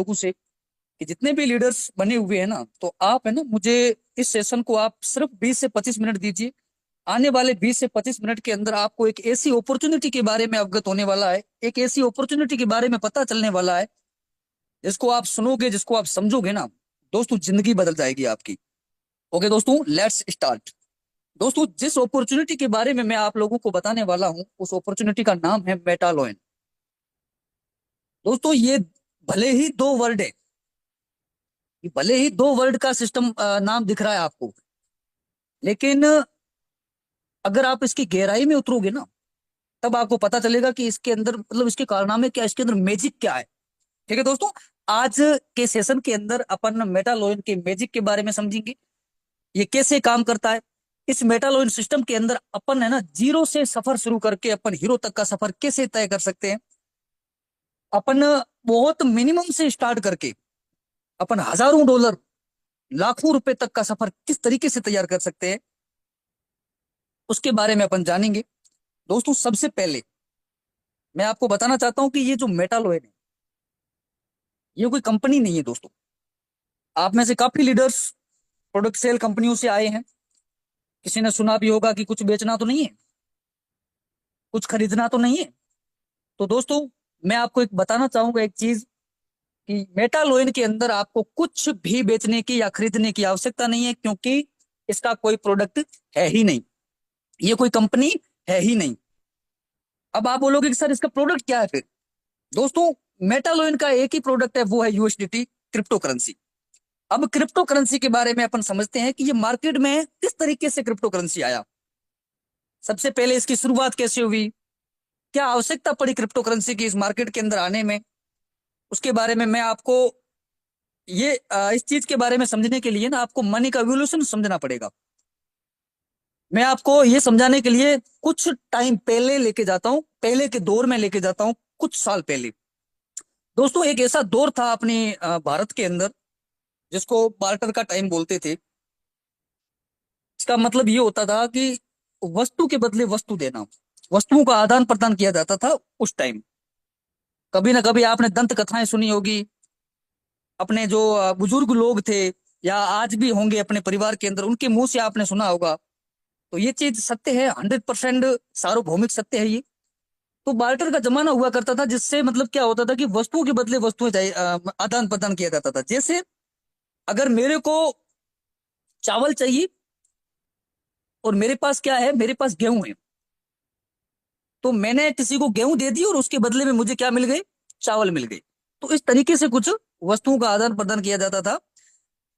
लोगों से कि जितने भी लीडर्स बने हुए हैं ना, तो आप है ना मुझे इस सेशन को आप सिर्फ 20 से 25 मिनट दीजिए। आने वाले 20 से 25 मिनट के अंदर आपको एक ऐसी अपॉर्चुनिटी के बारे में अवगत होने वाला है, एक ऐसी अपॉर्चुनिटी के बारे में पता चलने वाला है, जिसको आप सुनोगे, जिसको आप समझोगे ना दोस्तों, जिंदगी बदल जाएगी आपकी। ओके दोस्तों, लेट्स स्टार्ट। दोस्तों, जिस अपॉर्चुनिटी के बारे में मैं आप लोगों को बताने वाला हूं, उस अपॉर्चुनिटी का नाम है मेटालोइन। दोस्तों, ये भले ही दो वर्ड है, ये भले ही दो वर्ड का सिस्टम नाम दिख रहा है आपको, लेकिन अगर आप इसकी गहराई में उतरोगे ना, तब आपको पता चलेगा कि इसके अंदर मतलब इसके कारनामे क्या, इसके अंदर मैजिक क्या है। ठीक है दोस्तों, आज के सेशन के अंदर अपन मेटालोइन के मैजिक के बारे में समझेंगे, ये कैसे काम करता है। इस मेटालोइन सिस्टम के अंदर अपन है ना जीरो से सफर शुरू करके अपन हीरो तक का सफर कैसे तय कर सकते हैं। अपन बहुत मिनिमम से स्टार्ट करके अपन हजारों डॉलर, लाखों रुपए तक का सफर किस तरीके से तैयार कर सकते हैं, उसके बारे में अपन जानेंगे। दोस्तों, सबसे पहले मैं आपको बताना चाहता हूं कि ये जो मेटालोइन है, ये कोई कंपनी नहीं है दोस्तों। आप में से काफी लीडर्स प्रोडक्ट सेल कंपनियों से आए हैं। किसी ने सुना भी होगा कि कुछ बेचना तो नहीं है, कुछ खरीदना तो नहीं है। तो दोस्तों, मैं आपको एक बताना चाहूंगा एक चीज, कि मेटालोइन के अंदर आपको कुछ भी बेचने की या खरीदने की आवश्यकता नहीं है, क्योंकि इसका कोई प्रोडक्ट है ही नहीं, ये कोई कंपनी है ही नहीं। अब आप बोलोगे कि सर इसका प्रोडक्ट क्या है फिर। दोस्तों, मेटालोइन का एक ही प्रोडक्ट है, वो है यूएसडीटी, क्रिप्टो करेंसी। अब क्रिप्टो करेंसी के बारे में अपन समझते हैं कि ये मार्केट में किस तरीके से क्रिप्टो करेंसी आया। सबसे पहले इसकी शुरुआत कैसे हुई, क्या आवश्यकता पड़ी क्रिप्टो करेंसी की इस मार्केट के अंदर आने में, उसके बारे में मैं आपको ये इस चीज के बारे में समझने के लिए ना आपको मनी का एवोल्यूशन समझना पड़ेगा। मैं आपको ये समझाने के लिए कुछ टाइम पहले लेके जाता हूं, पहले के दौर में लेके जाता हूं, कुछ साल पहले। दोस्तों, एक ऐसा दौर था अपने भारत के अंदर, जिसको बार्टर का टाइम बोलते थे। इसका मतलब ये होता था कि वस्तु के बदले वस्तु देना, वस्तुओं का आदान प्रदान किया जाता था उस टाइम। कभी ना कभी आपने दंत कथाएं सुनी होगी, अपने जो बुजुर्ग लोग थे या आज भी होंगे अपने परिवार के अंदर, उनके मुंह से आपने सुना होगा। तो ये चीज सत्य है, 100% सार्वभौमिक सत्य है ये। तो बार्टर का जमाना हुआ करता था, जिससे मतलब क्या होता था कि वस्तुओं के बदले वस्तुएं आदान प्रदान किया जाता था। जैसे अगर मेरे को चावल चाहिए, और मेरे पास क्या है, मेरे पास गेहूं है, तो मैंने किसी को गेहूं दे दी और उसके बदले में मुझे क्या मिल गई, चावल मिल गई। तो इस तरीके से कुछ वस्तुओं का आदान प्रदान किया जाता था।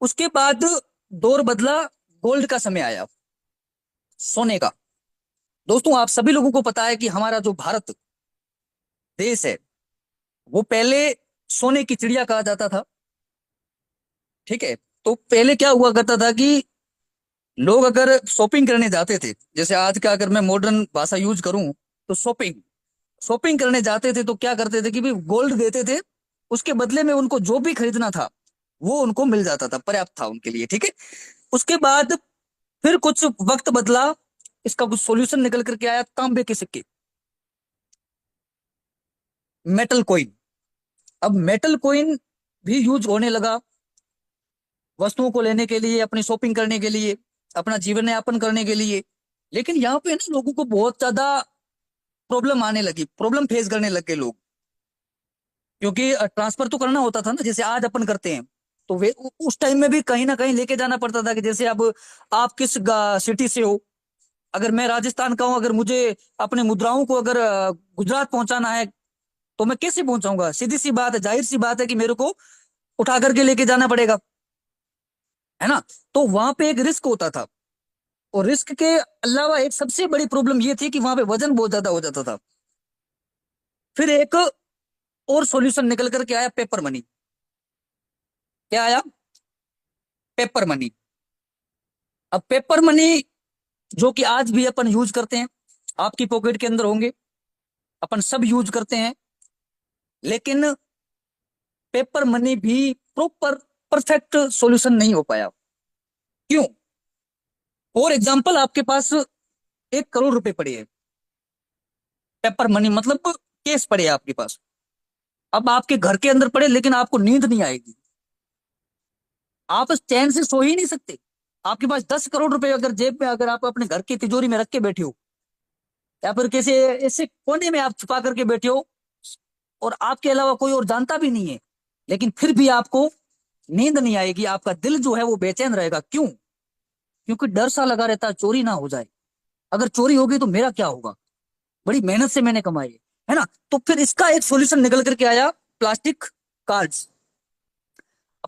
उसके बाद दौर बदला, गोल्ड का समय आया, सोने का। दोस्तों, आप सभी लोगों को पता है कि हमारा जो भारत देश है, वो पहले सोने की चिड़िया कहा जाता था। ठीक है, तो पहले क्या हुआ करता था कि लोग अगर शॉपिंग करने जाते थे, जैसे आज का अगर मैं मॉडर्न भाषा यूज करूं, तो शॉपिंग शॉपिंग करने जाते थे, तो क्या करते थे कि भी गोल्ड देते थे, उसके बदले में उनको जो भी खरीदना था वो उनको मिल जाता था, पर्याप्त था उनके लिए। ठीक है, उसके बाद फिर कुछ वक्त बदला, इसका कुछ सॉल्यूशन निकल करके आया, तांबे के सिक्के, मेटल कॉइन। अब मेटल कॉइन भी यूज होने लगा वस्तुओं को लेने के लिए, अपनी शॉपिंग करने के लिए, अपना जीवन यापन करने के लिए। लेकिन यहाँ पे ना लोगों को बहुत ज्यादा प्रॉब्लम आने लगी, प्रॉब्लम फेस करने लग गए लोग, क्योंकि ट्रांसफर तो करना होता था ना, जैसे आज अपन करते हैं। तो वे उस टाइम में भी कहीं ना कहीं लेके जाना पड़ता था, कि जैसे अब आप किस सिटी से हो, अगर मैं राजस्थान का हूं, अगर मुझे अपने मुद्राओं को अगर गुजरात पहुंचाना है, तो मैं कैसे पहुंचाऊंगा। सीधी सी बात है, जाहिर सी बात है कि मेरे को उठा करके लेके जाना पड़ेगा, है ना। तो वहां पे एक रिस्क होता था, और रिस्क के अलावा एक सबसे बड़ी प्रॉब्लम ये थी कि वहां पे वजन बहुत ज्यादा हो जाता था। फिर एक और सॉल्यूशन निकल करके आया, पेपर मनी। क्या आया, पेपर मनी। अब पेपर मनी जो कि आज भी अपन यूज करते हैं, आपकी पॉकेट के अंदर होंगे, अपन सब यूज करते हैं। लेकिन पेपर मनी भी प्रॉपर परफेक्ट सॉल्यूशन नहीं हो पाया। क्यों। फॉर एग्जाम्पल, आपके पास 1 करोड़ रुपए पड़े हैं, पेपर मनी मतलब केस पड़े हैं आपके पास। अब आपके घर के अंदर पड़े लेकिन आपको नींद नहीं आएगी, आप चैन से सो ही नहीं सकते। आपके पास 10 करोड़ रुपए अगर जेब में, अगर आप अपने घर की तिजोरी में रख के बैठे हो, या फिर किसी ऐसे कोने में आप छुपा करके बैठे हो, और आपके अलावा कोई और जानता भी नहीं है, लेकिन फिर भी आपको नींद नहीं आएगी, आपका दिल जो है वो बेचैन रहेगा। क्यों? क्योंकि डर सा लगा रहता है चोरी ना हो जाए, अगर चोरी होगी तो मेरा क्या होगा, बड़ी मेहनत से मैंने कमाई है ना। तो फिर इसका एक सॉल्यूशन निकल करके आया, plastic cards.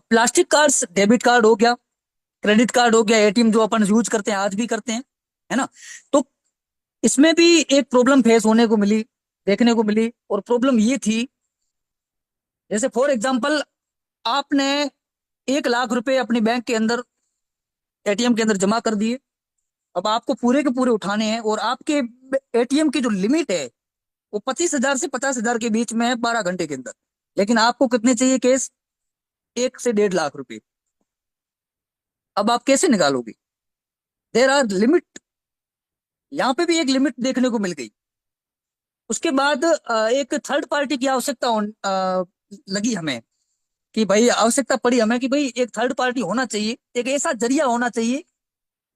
Plastic cards, debit card हो गया, क्रेडिट कार्ड हो गया, एटीएम जो अपन यूज करते हैं आज भी करते हैं, है ना। तो इसमें भी एक प्रॉब्लम फेस होने को मिली, देखने को मिली, और प्रॉब्लम ये थी, जैसे फॉर एग्जांपल आपने 1 लाख रुपए अपने बैंक के अंदर, एटीएम के अंदर जमा कर दिए। अब आपको पूरे के पूरे उठाने हैं, और आपके एटीएम की जो लिमिट है वो 25,000 से 50,000 के बीच में है 12 घंटे के अंदर, लेकिन आपको कितने चाहिए केस? 1 से 1.5 लाख रुपए। अब आप कैसे निकालोगे? देर आर लिमिट, यहाँ पे भी एक लिमिट देखने को मिल गई। उसके बाद एक थर्ड पार्टी की आवश्यकता लगी हमें, कि भाई आवश्यकता पड़ी हमें कि भाई एक थर्ड पार्टी होना चाहिए, एक ऐसा जरिया होना चाहिए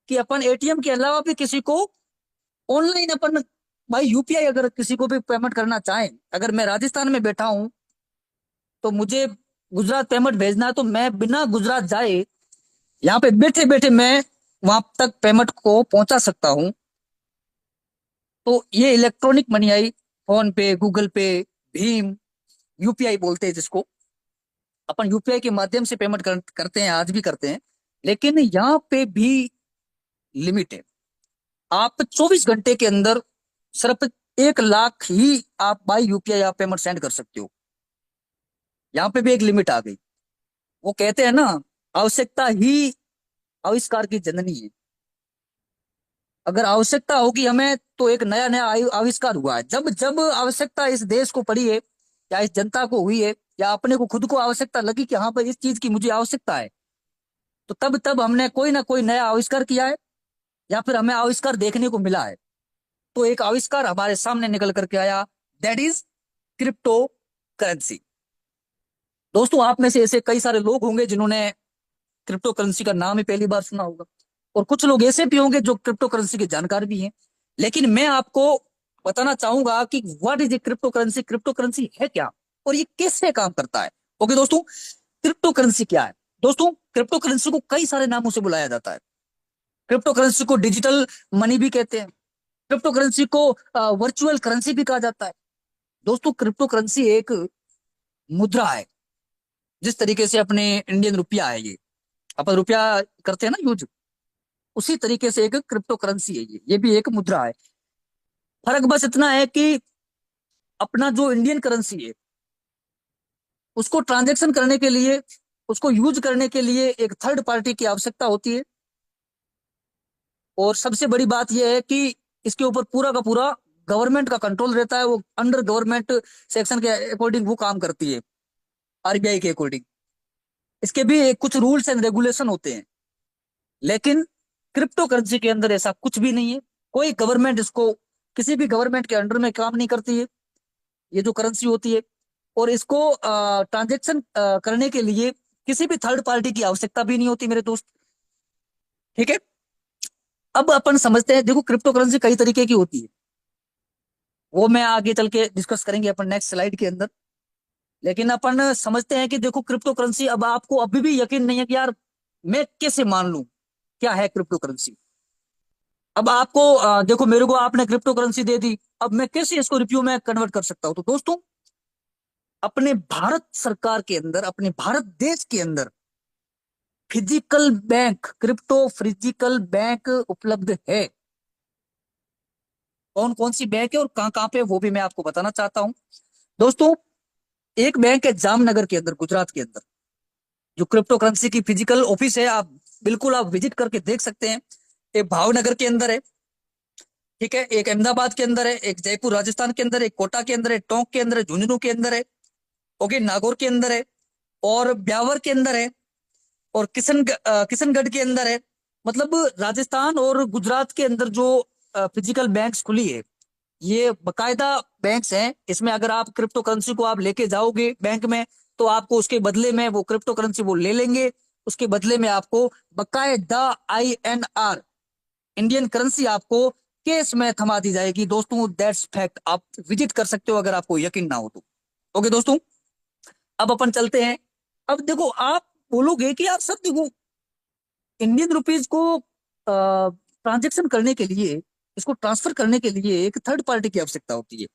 कि अपन एटीएम के अलावा भी किसी को ऑनलाइन अपन, भाई यूपीआई अगर किसी को भी पेमेंट करना चाहें, अगर मैं राजस्थान में बैठा हूं तो मुझे गुजरात पेमेंट भेजना है, तो मैं बिना गुजरात जाए यहाँ पे बैठे बैठे मैं वहां तक पेमेंट को पहुंचा सकता हूं। तो ये इलेक्ट्रॉनिक मनी आई, फोन पे, गूगल पे, भीम, यूपीआई बोलते हैं जिसको, अपन यूपीआई के माध्यम से पेमेंट करते हैं, आज भी करते हैं। लेकिन यहाँ पे भी लिमिट है, आप 24 घंटे के अंदर सिर्फ 1 लाख ही आप बाई यूपीआई आप पेमेंट सेंड कर सकते हो। यहाँ पे भी एक लिमिट आ गई। वो कहते हैं ना, आवश्यकता ही आविष्कार की जननी है। अगर आवश्यकता होगी हमें तो एक नया नया आविष्कार हुआ है। जब जब आवश्यकता इस देश को पड़ी है, या इस जनता को हुई है, या अपने को खुद को आवश्यकता लगी कि हाँ पर इस चीज की मुझे आवश्यकता है, तो तब तब हमने कोई ना कोई नया आविष्कार किया है, या फिर हमें आविष्कार देखने को मिला है। तो एक आविष्कार हमारे सामने निकल करके आया, दैट इज क्रिप्टो करेंसी। दोस्तों, आप में से ऐसे कई सारे लोग होंगे जिन्होंने क्रिप्टो करेंसी का नाम ही पहली बार सुना होगा, और कुछ लोग ऐसे भी होंगे जो क्रिप्टो करेंसी के जानकार भी हैं। लेकिन मैं आपको बताना चाहूंगा कि what is a crypto currency, crypto currency है क्या, और ये कैसे काम करता है। ओके दोस्तों, क्रिप्टो करेंसी क्या है? दोस्तों, क्रिप्टो करेंसी को कई सारे नामों से बुलाया जाता है। क्रिप्टो करेंसी को डिजिटल मनी भी कहते हैं, क्रिप्टो करेंसी को वर्चुअल करेंसी भी कहा जाता है। दोस्तों, क्रिप्टो करेंसी एक मुद्रा है, जिस तरीके से अपने इंडियन रुपया है, ये अपन रुपया करते हैं ना यूज, उसी तरीके से एक क्रिप्टो करेंसी है, ये भी एक मुद्रा है। फर्क बस इतना है कि अपना जो इंडियन करेंसी है, उसको ट्रांजेक्शन करने के लिए, उसको यूज करने के लिए एक थर्ड पार्टी की आवश्यकता होती है। और सबसे बड़ी बात यह है कि इसके ऊपर पूरा का पूरा गवर्नमेंट का कंट्रोल रहता है, वो अंडर गवर्नमेंट सेक्शन के अकॉर्डिंग वो काम करती है, आरबीआई के अकॉर्डिंग। इसके भी कुछ रूल्स एंड रेगुलेशन होते हैं, लेकिन क्रिप्टो करेंसी के अंदर ऐसा कुछ भी नहीं है। कोई गवर्नमेंट इसको, किसी भी गवर्नमेंट के अंडर में काम नहीं करती है ये जो करेंसी होती है। और इसको ट्रांजेक्शन करने के लिए किसी भी थर्ड पार्टी की आवश्यकता भी नहीं होती मेरे दोस्त। ठीक है, अब अपन समझते हैं, देखो क्रिप्टो करेंसी कई तरीके की होती है, वो मैं आगे चल के डिस्कस करेंगे अपन नेक्स्ट स्लाइड के अंदर। लेकिन अपन समझते हैं कि देखो क्रिप्टो करेंसी, अब आपको अभी भी यकीन नहीं है कि यार मैं कैसे मान लूं क्या है क्रिप्टो करेंसी। अब आपको देखो, मेरे को आपने क्रिप्टो करेंसी दे दी, अब मैं कैसे इसको रुपयों में कन्वर्ट कर सकता हूं? तो दोस्तों, अपने भारत सरकार के अंदर, अपने भारत देश के अंदर physical bank, crypto physical bank उपलब्ध है। कौन कौन सी बैंक है और कहां कहां पे, वो भी मैं आपको बताना चाहता हूं। दोस्तों, एक बैंक है जामनगर के अंदर, गुजरात के अंदर, जो क्रिप्टो करेंसी की फिजिकल ऑफिस है। आप बिल्कुल आप विजिट करके देख सकते हैं। एक भावनगर के अंदर है, ठीक है, एक अहमदाबाद के अंदर है, एक जयपुर राजस्थान के अंदर है, एक कोटा के अंदर है, टोंक के अंदर है, झुंझुनू के अंदर है, ओके, नागौर के अंदर है, और ब्यावर के अंदर है, और किशनगढ़ के अंदर है। मतलब राजस्थान और गुजरात के अंदर जो फिजिकल बैंक्स खुली है, ये बकायदा बैंक्स हैं, इसमें अगर आप क्रिप्टो करेंसी को आप लेके जाओगे बैंक में, तो आपको उसके बदले में वो क्रिप्टो करेंसी वो ले लेंगे। उसके बदले में आपको बकायदा INR, इंडियन करेंसी, आपको केस में थमा दी जाएगी। दोस्तों दैट्स फैक्ट, आप विजिट कर सकते हो अगर आपको यकीन ना हो तो। ओके दोस्तों, अब अपन चलते हैं। अब देखो, आप बोलोगे कि यार सर देखो, इंडियन रुपीज को ट्रांजेक्शन करने के लिए, इसको ट्रांसफर करने के लिए एक थर्ड पार्टी की आवश्यकता होती है।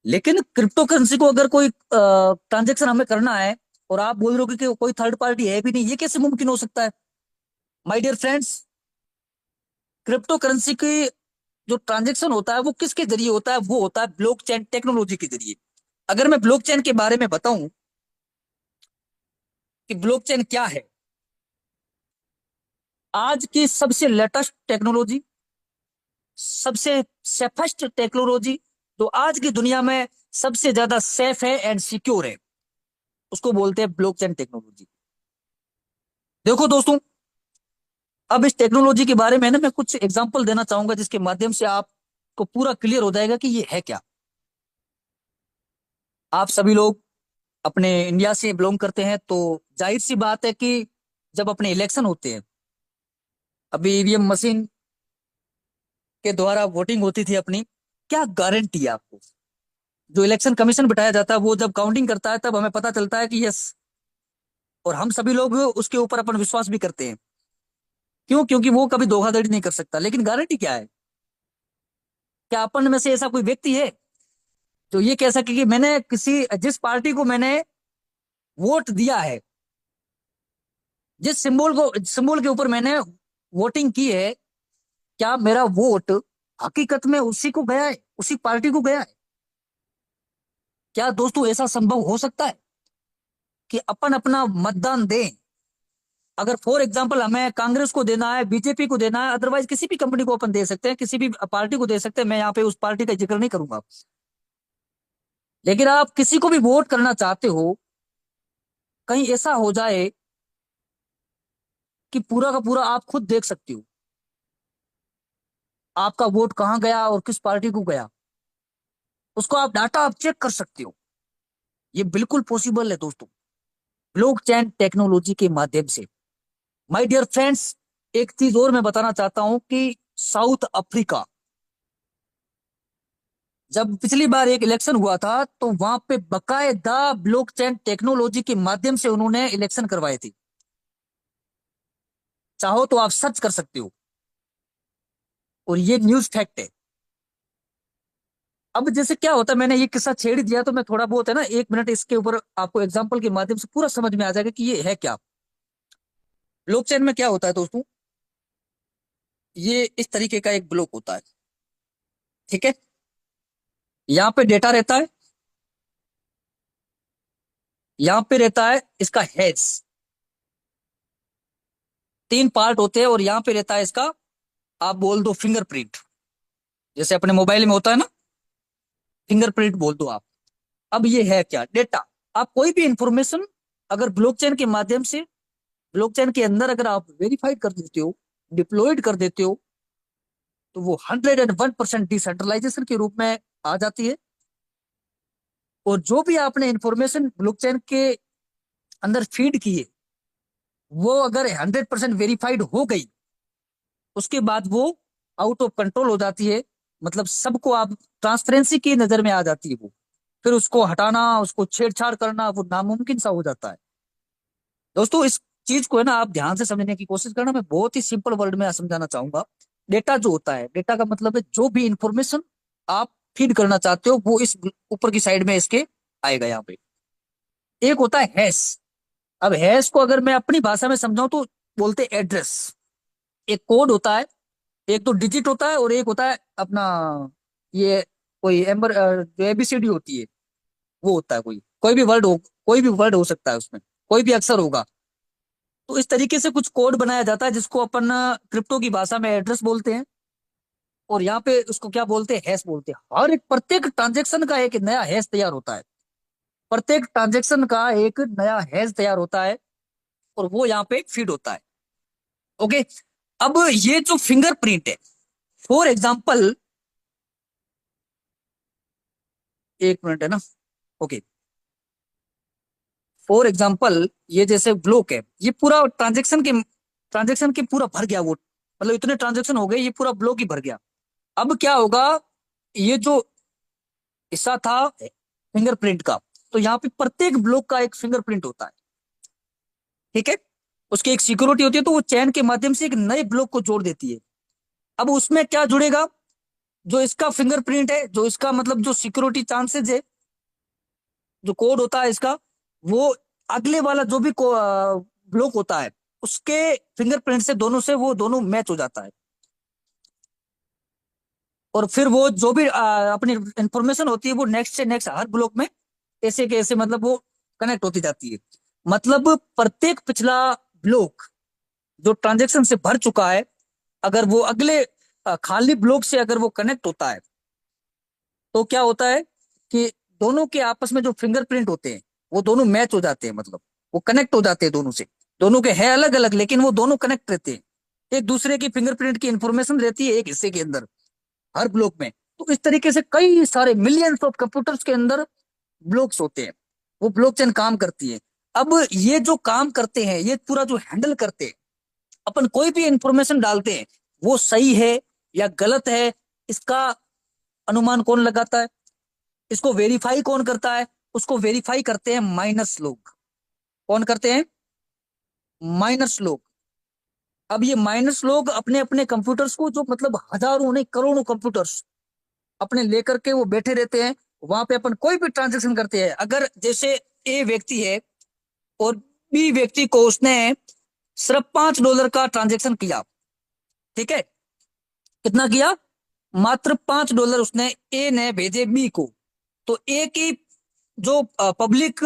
लेकिन क्रिप्टो करेंसी को अगर कोई ट्रांजेक्शन हमें करना है, और आप बोल रहे हो कि कोई थर्ड पार्टी है भी नहीं, ये कैसे मुमकिन हो सकता है? My dear friends, crypto currency की जो ट्रांजेक्शन होता है वो किसके जरिए होता है? वो होता है ब्लॉकचेन टेक्नोलॉजी के जरिए। अगर मैं ब्लॉकचेन के बारे में बताऊं कि ब्लॉकचेन क्या है, आज की सबसे लेटेस्ट टेक्नोलॉजी, सबसे सेफेस्ट टेक्नोलॉजी, तो आज की दुनिया में सबसे ज्यादा सेफ है एंड सिक्योर है, उसको बोलते हैं ब्लॉकचेन टेक्नोलॉजी। देखो दोस्तों, अब इस टेक्नोलॉजी के बारे में ना मैं कुछ एग्जांपल देना चाहूंगा, जिसके माध्यम से आपको पूरा क्लियर हो जाएगा कि ये है क्या। आप सभी लोग अपने इंडिया से बिलोंग करते हैं, तो जाहिर सी बात है कि जब अपने इलेक्शन होते हैं, अभी ईवीएम मशीन के द्वारा वोटिंग होती थी अपनी, क्या गारंटी है आपको? जो इलेक्शन कमीशन बिठाया जाता है वो जब काउंटिंग करता है, तब हमें पता चलता है कि यस, और हम सभी लोग उसके ऊपर अपन विश्वास भी करते हैं। क्यों? क्योंकि वो कभी धोखाधड़ी नहीं कर सकता। लेकिन गारंटी क्या है? क्या अपन में से ऐसा कोई व्यक्ति है जो ये कह सके कि मैंने किसी जिस पार्टी को मैंने वोट दिया है, जिस सिंबल के ऊपर मैंने वोटिंग की है, क्या मेरा वोट हकीकत में उसी को गया है, उसी पार्टी को गया है? क्या दोस्तों ऐसा संभव हो सकता है कि अपन अपना मतदान दें? अगर फॉर एग्जाम्पल हमें कांग्रेस को देना है, बीजेपी को देना है, अदरवाइज किसी भी कंपनी को अपन दे सकते हैं, किसी भी पार्टी को दे सकते हैं, मैं यहाँ पे उस पार्टी का जिक्र नहीं करूंगा। लेकिन आप किसी को भी वोट करना चाहते हो, कहीं ऐसा हो जाए कि पूरा का पूरा आप खुद देख सकते हो आपका वोट कहाँ गया और किस पार्टी को गया, उसको आप डाटा आप चेक कर सकते हो। ये बिल्कुल पॉसिबल है दोस्तों, ब्लॉकचेन टेक्नोलॉजी के माध्यम से। माय डियर फ्रेंड्स, एक चीज और मैं बताना चाहता हूं कि साउथ अफ्रीका, जब पिछली बार एक इलेक्शन हुआ था, तो वहां पे बकायदा ब्लॉकचेन टेक्नोलॉजी के माध्यम से उन्होंने इलेक्शन करवाए थे। चाहो तो आप सर्च कर सकते हो, और ये न्यूज फैक्ट है। अब जैसे क्या होता है, मैंने ये किस्सा छेड़ ही दिया, तो मैं थोड़ा बहुत है ना 1 मिनट इसके ऊपर आपको एग्जाम्पल के माध्यम से पूरा समझ में आ जाएगा कि ये है क्या। ब्लॉकचेन में क्या होता है दोस्तों, ये इस तरीके का एक ब्लॉक होता है, ठीक है? यहाँ पे डेटा रहता है, यहाँ पे रहता है इसका हैश, 3 पार्ट होते हैं, और यहाँ पे रहता है इसका, आप बोल दो फिंगरप्रिंट, जैसे अपने मोबाइल में होता है ना, फिंगरप्रिंट बोल दो आप। अब ये है क्या? डेटा। आप कोई भी इंफॉर्मेशन अगर ब्लॉकचेन के माध्यम से, ब्लॉकचेन के अंदर अगर आप वेरीफाइड कर देते हो, डिप्लॉयड कर देते हो, तो वो 101% डिसेंट्रलाइजेशन के रूप में आ जाती है। और जो भी आपने इंफॉर्मेशन ब्लॉकचेन के अंदर फीड की है, वो अगर 100% वेरीफाइड हो गई, उसके बाद वो आउट ऑफ कंट्रोल हो जाती है। मतलब सबको आप ट्रांसपेरेंसी की नजर में आ जाती है वो। फिर उसको हटाना, उसको छेड़छाड़ करना, वो नामुमकिन सा हो जाता है। दोस्तों इस चीज को है ना आप ध्यान से समझने की कोशिश करना। मैं बहुत ही सिंपल वर्ड में समझाना चाहूंगा। डेटा जो होता है, डेटा का मतलब है जो भी इंफॉर्मेशन आप फीड करना चाहते हो, वो इस ऊपर की साइड में इसके आएगा यहाँ पे। एक होता है हैश। अब हैश को अगर मैं अपनी भाषा में समझाऊं तो बोलते हैं एड्रेस। एक कोड होता है, एक तो डिजिट होता है, और एक होता है अपना ये कोई एम्बर जो ABCD होती है, वो होता है कोई भी वर्ड हो, कोई भी वर्ड हो सकता है उसमें, कोई भी अक्षर होगा। तो इस तरीके से कुछ कोड बनाया जाता है, जिसको अपन क्रिप्टो की भाषा में एड्रेस बोलते हैं, और यहाँ पे उसको क्या बोलते हैं? हैश बोलते हैं। हर एक प्रत्येक ट्रांजेक्शन का एक नया हैश तैयार होता है, प्रत्येक ट्रांजेक्शन का एक नया हैश तैयार होता है, और वो यहाँ पे फीड होता है। ओके, अब ये जो फिंगरप्रिंट है, फॉर एग्जाम्पल एक मिनट है ना। ओके, फॉर एग्जाम्पल ये जैसे ब्लॉक है, ये पूरा ट्रांजेक्शन के पूरा भर गया वो, मतलब इतने ट्रांजेक्शन हो गए, ये पूरा ब्लॉक ही भर गया। अब क्या होगा, ये जो हिस्सा था फिंगरप्रिंट का, तो यहाँ पे प्रत्येक ब्लॉक का एक फिंगरप्रिंट होता है, ठीक है। उसकी एक सिक्योरिटी होती है, तो वो चैन के माध्यम से एक नए ब्लॉक को जोड़ देती है। अब उसमें क्या जुड़ेगा, जो इसका फिंगरप्रिंट है, जो इसका मतलब जो सिक्योरिटी चांसेस है, जो कोड होता है इसका, वो अगले वाला जो भी ब्लॉक होता है उसके फिंगरप्रिंट से, दोनों से वो दोनों मैच हो जाता है। और फिर वो जो भी अपनी इंफॉर्मेशन होती है, वो नेक्स्ट से नेक्स्ट हर ब्लॉक में ऐसे के ऐसे मतलब वो कनेक्ट होती जाती है। मतलब प्रत्येक पिछला ब्लॉक जो ट्रांजेक्शन से भर चुका है, अगर वो अगले खाली ब्लॉक से अगर वो कनेक्ट होता है, तो क्या होता है कि दोनों के आपस में जो फिंगरप्रिंट होते हैं वो दोनों मैच हो जाते हैं, मतलब वो कनेक्ट हो जाते हैं दोनों से। दोनों के हैं अलग अलग, लेकिन वो दोनों कनेक्ट रहते हैं। एक दूसरे की फिंगरप्रिंट की इंफॉर्मेशन रहती है एक हिस्से के अंदर, हर ब्लॉक में। तो इस तरीके से कई सारे मिलियंस ऑफ कंप्यूटर्स के अंदर ब्लॉक्स होते हैं, वो ब्लॉकचेन काम करती है। अब ये जो काम करते हैं, ये पूरा जो हैंडल करते हैं, अपन कोई भी इंफॉर्मेशन डालते हैं, वो सही है या गलत है, इसका अनुमान कौन लगाता है, इसको वेरीफाई कौन करता है, उसको वेरीफाई करते हैं माइनस लोग। कौन करते हैं, माइनस लोग। अब ये माइनस लोग अपने अपने कंप्यूटर्स को, जो मतलब हजारों नहीं करोड़ों कंप्यूटर्स अपने लेकर के वो बैठे रहते हैं। वहां पे अपन कोई भी ट्रांजेक्शन करते हैं, अगर जैसे ए व्यक्ति है और बी व्यक्ति को उसने सिर्फ $5 का ट्रांजेक्शन किया, ठीक है, कितना किया, मात्र $5 उसने ए ने भेजे बी को। तो ए की जो पब्लिक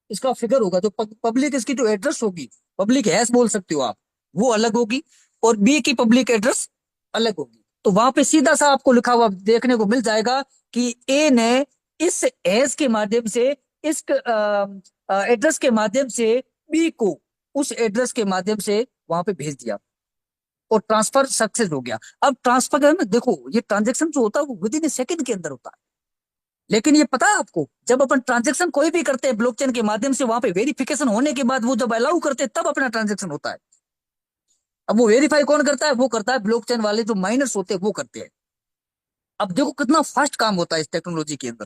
इसका फिगर होगा, जो पब्लिक इसकी जो एड्रेस होगी, पब्लिक हैश बोल सकते हो आप, वो अलग होगी, और बी की पब्लिक एड्रेस अलग होगी। तो वहां पे सीधा सा आपको लिखा हुआ देखने को मिल जाएगा कि ए ने इस हैश के माध्यम से, इस एड्रेस के माध्यम से बी को उस एड्रेस के माध्यम से वहां पे भेज दिया, और ट्रांसफर सक्सेस हो गया। अब ट्रांसफर में देखो, ये ट्रांजेक्शन जो होता है वो विद इन सेकंड के अंदर होता है। लेकिन ये पता है आपको, जब अपन ट्रांजेक्शन कोई भी करते हैं ब्लॉकचेन के माध्यम से, वहां पे वेरिफिकेशन होने के बाद वो जब अलाउ करते हैं, तब अपना ट्रांजेक्शन होता है। अब वो वेरीफाई कौन करता है, वो करता है ब्लॉकचेन वाले जो माइनर्स होते हैं, वो करते हैं। अब देखो कितना फास्ट काम होता है इस टेक्नोलॉजी के अंदर।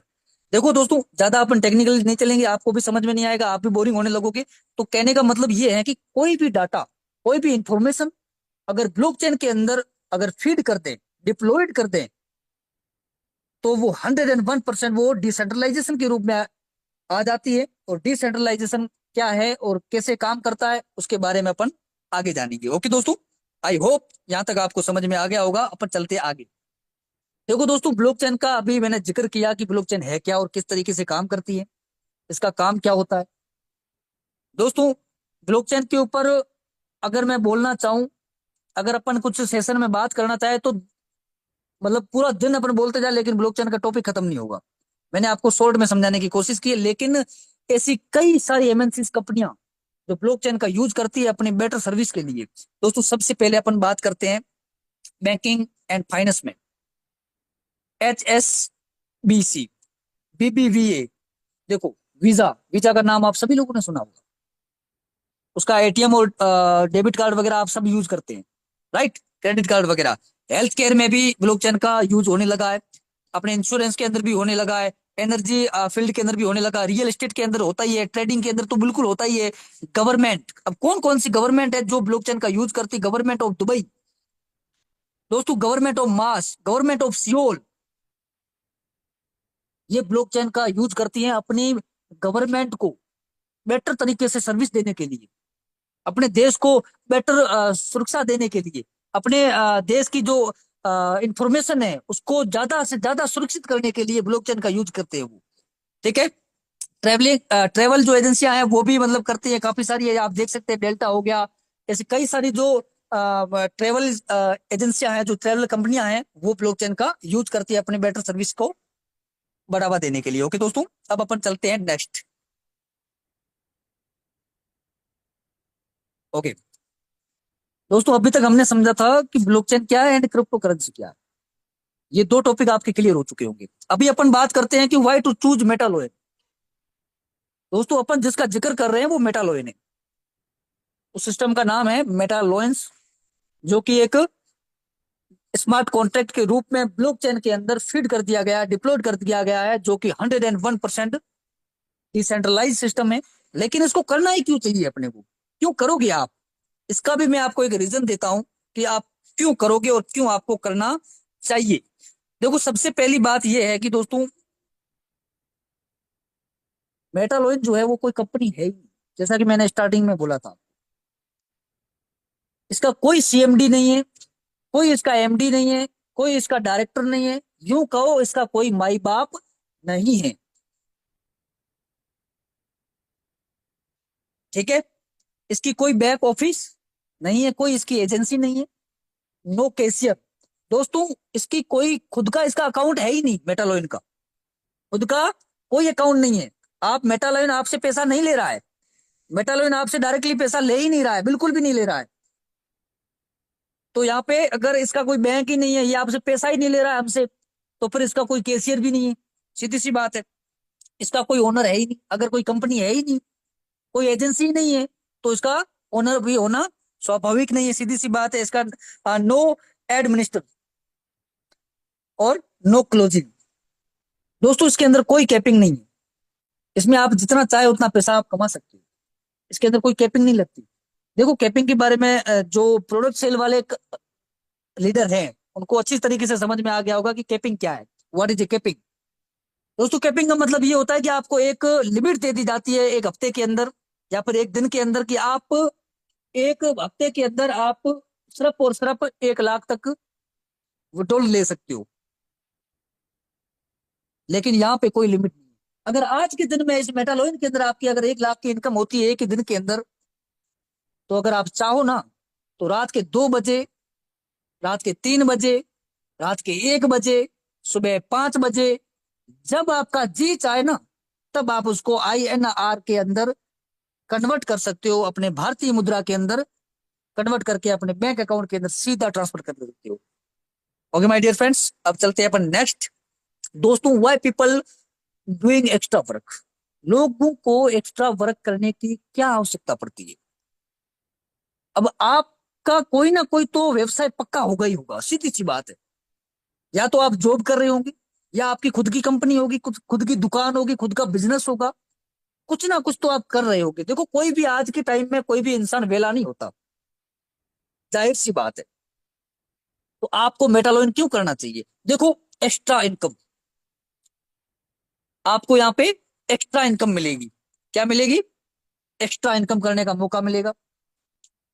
देखो दोस्तों, ज्यादा अपन टेक्निकल नहीं चलेंगे, आपको भी समझ में नहीं आएगा, आप भी बोरिंग होने लगोगे। तो कहने का मतलब ये है कि कोई भी डाटा, कोई भी इंफॉर्मेशन अगर ब्लॉकचेन के अंदर अगर फीड कर दें, डिप्लॉयड कर दें, तो वो 101% वो डिसेंट्रलाइजेशन के रूप में आ जाती है। और डिसेंट्रलाइजेशन क्या है और कैसे काम करता है, उसके बारे में अपन आगे जानेंगे। ओके दोस्तों, आई होप यहां तक आपको समझ में आ गया होगा। अपन चलते हैं आगे। देखो दोस्तों, ब्लॉकचेन का अभी मैंने जिक्र किया कि ब्लॉकचेन है क्या और किस तरीके से काम करती है, इसका काम क्या होता है। दोस्तों, ब्लॉकचेन के ऊपर अगर मैं बोलना चाहूं, अगर अपन कुछ सेशन में बात करना चाहे, तो मतलब पूरा दिन अपन बोलते जाए, लेकिन ब्लॉकचेन का टॉपिक खत्म नहीं होगा। मैंने आपको शॉर्ट में समझाने की कोशिश की है, लेकिन ऐसी कई सारी एमएनसी कंपनियां जो ब्लॉकचेन का यूज करती है अपनी बेटर सर्विस के लिए। दोस्तों, सबसे पहले अपन बात करते हैं बैंकिंग एंड फाइनेंस में, HSBC, BBVA। देखो, वीजा, वीजा का नाम आप सभी लोगों ने सुना होगा, उसका एटीएम और डेबिट कार्ड वगैरह आप सब यूज करते हैं, राइट, क्रेडिट कार्ड वगैरह। हेल्थ केयर में भी ब्लॉकचेन का यूज होने लगा है, अपने इंश्योरेंस के अंदर भी होने लगा है, एनर्जी फील्ड के अंदर भी होने लगा, रियल एस्टेट के अंदर होता ही है, ट्रेडिंग के अंदर तो बिल्कुल होता ही है। गवर्नमेंट, अब कौन कौन सी गवर्नमेंट है जो ब्लॉकचेन का यूज करती है, गवर्नमेंट ऑफ दुबई, दोस्तों government of mass, government of Seoul, ये ब्लॉकचेन का यूज करती है अपनी गवर्नमेंट को बेटर तरीके से सर्विस देने के लिए, अपने देश को बेटर सुरक्षा देने के लिए, अपने देश की जो इंफॉर्मेशन है उसको ज्यादा से ज्यादा सुरक्षित करने के लिए ब्लॉकचेन का यूज करते हैं वो, ठीक है। ट्रेवल जो एजेंसियां हैं वो भी मतलब करती है काफी सारी है, आप देख सकते हैं डेल्टा हो गया, ऐसी कई सारी जो ट्रेवल एजेंसियां हैं, जो ट्रेवल कंपनियां हैं, वो ब्लॉकचेन का यूज करती है अपने बेटर सर्विस को बढ़ावा देने के लिए। ओके दोस्तों, अब अपन चलते हैं नेक्स्ट। ओके दोस्तों, अभी तक हमने समझा था कि ब्लॉकचेन क्या है एंड क्रिप्टो करेंसी क्या है। ये दो टॉपिक आपके क्लियर हो चुके होंगे। अभी अपन बात करते हैं कि व्हाई टू चूज मेटालोइन। दोस्तों अपन जिसका जिक्र कर रहे हैं वो मेटालोइन है। उस सिस्टम का नाम है मेटालोइंस, जो कि एक स्मार्ट कॉन्ट्रैक्ट के रूप में ब्लॉकचेन के अंदर फीड कर दिया गया, डिप्लॉयड कर दिया गया है, जो कि 101% डिसेंट्रलाइज सिस्टम है। लेकिन इसको करना ही क्यों चाहिए अपने को, क्यों करोगे आप? इसका भी मैं आपको एक रीजन देता हूं कि आप क्यों करोगे और क्यों आपको करना चाहिए। देखो सबसे पहली बात यह है कि दोस्तों मेटालोइन जो है वो कोई कंपनी है ही नहीं। जैसा कि मैंने स्टार्टिंग में बोला था, इसका कोई सीएमडी नहीं है, कोई इसका एमडी नहीं है, कोई इसका डायरेक्टर नहीं है, यूं कहो इसका कोई माई बाप नहीं है। ठीक है, इसकी कोई बैक ऑफिस नहीं है, कोई इसकी एजेंसी नहीं है, नो कैशियर। दोस्तों इसकी कोई खुद का इसका अकाउंट है ही नहीं, मेटालोइन का खुद का कोई अकाउंट नहीं है। आप मेटालोइन आपसे पैसा नहीं ले रहा है, मेटालोइन आपसे डायरेक्टली पैसा ले ही नहीं रहा है, बिल्कुल भी नहीं ले रहा है। तो यहाँ पे अगर इसका कोई बैंक ही नहीं है, ये आपसे पैसा ही नहीं ले रहा है हमसे, तो फिर इसका कोई कैशियर भी नहीं है, सीधी सी बात है। इसका कोई ओनर है ही नहीं, अगर कोई कंपनी है ही नहीं, कोई एजेंसी नहीं है, तो इसका ओनर भी होना स्वाभाविक नहीं है, सीधी सी बात है। इसका नो एडमिनिस्टर और नो क्लोजिंग। दोस्तों इसके अंदर कोई कैपिंग नहीं है, इसमें आप जितना चाहे उतना पैसा आप कमा सकते हो, इसके अंदर कोई कैपिंग नहीं लगती। देखो कैपिंग के बारे में जो प्रोडक्ट सेल वाले लीडर हैं उनको अच्छी तरीके से समझ में आ गया होगा कि कैपिंग क्या है, व्हाट इज ए कैपिंग। दोस्तों कैपिंग का मतलब ये होता है कि आपको एक लिमिट दे दी जाती है एक हफ्ते के अंदर या फिर एक दिन के अंदर, कि आप एक हफ्ते के अंदर आप सिर्फ और सिर्फ 1 लाख तक विड्रॉल ले सकते हो। लेकिन यहाँ पे कोई लिमिट नहीं है। अगर आज के दिन में इस मेटालोइन के अंदर आपकी अगर 1 लाख की इनकम होती है एक ही दिन के अंदर, तो अगर आप चाहो ना तो रात के 2 बजे, रात के 3 बजे, रात के 1 बजे, सुबह 5 बजे, जब आपका जी चाहे ना, तब आप उसको INR के अंदर कन्वर्ट कर सकते हो, अपने भारतीय मुद्रा के अंदर कन्वर्ट करके अपने बैंक अकाउंट के अंदर सीधा ट्रांसफर कर सकते हो। ओके माय डियर फ्रेंड्स, अब चलते हैं अपन नेक्स्ट। दोस्तों why people doing extra work, लोगों को एक्स्ट्रा वर्क करने की क्या आवश्यकता पड़ती है? अब आपका कोई ना कोई तो व्यवसाय पक्का होगा ही होगा, सीधी सी बात है। या तो आप जॉब कर रहे होंगे, या आपकी खुद की कंपनी होगी, खुद की दुकान होगी, खुद का बिजनेस होगा, कुछ ना कुछ तो आप कर रहे होगे। देखो कोई भी आज के टाइम में कोई भी इंसान वेला नहीं होता, जाहिर सी बात है। तो आपको मेटालोइन क्यों करना चाहिए? देखो एक्स्ट्रा इनकम, आपको यहाँ पे एक्स्ट्रा इनकम मिलेगी। क्या मिलेगी? एक्स्ट्रा इनकम करने का मौका मिलेगा।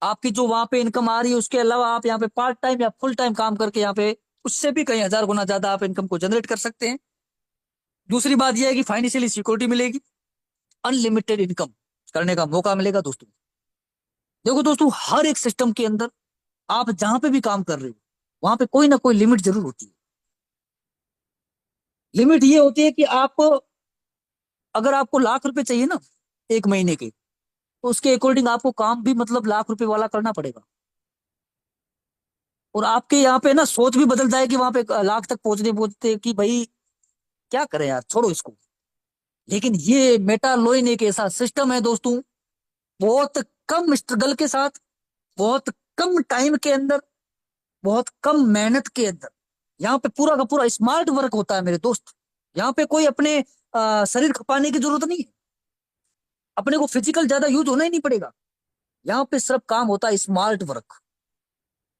आपकी जो वहां पे इनकम आ रही है उसके अलावा आप यहाँ पे पार्ट टाइम या फुल टाइम काम करके यहाँ पे उससे भी कई हजार गुना ज्यादा आप इनकम को जनरेट कर सकते हैं। दूसरी बात यह है कि फाइनेंशियली सिक्योरिटी मिलेगी, अनलिमिटेड इनकम करने का मौका मिलेगा। दोस्तों देखो दोस्तों, हर एक सिस्टम के अंदर आप जहां पे भी काम कर रहे हो वहां पे कोई ना कोई लिमिट जरूर होती है। लिमिट ये होती है कि आप, अगर आपको लाख रुपए चाहिए ना एक महीने के, तो उसके अकॉर्डिंग आपको काम भी मतलब लाख रुपए वाला करना पड़ेगा। और आपके यहाँ पे ना सोच भी बदल जाएगी वहां पे लाख तक पहुंचने पहुंचते कि भाई क्या करें यार, छोड़ो इसको। लेकिन ये मेटालोइन एक ऐसा सिस्टम है दोस्तों, बहुत कम स्ट्रगल के साथ, बहुत कम टाइम के अंदर, बहुत कम मेहनत के अंदर, यहाँ पे पूरा का पूरा स्मार्ट वर्क होता है मेरे दोस्त। यहाँ पे कोई अपने शरीर खपाने की जरूरत नहीं है, अपने को फिजिकल ज्यादा यूज होना ही नहीं पड़ेगा। यहाँ पे सिर्फ काम होता है स्मार्ट वर्क,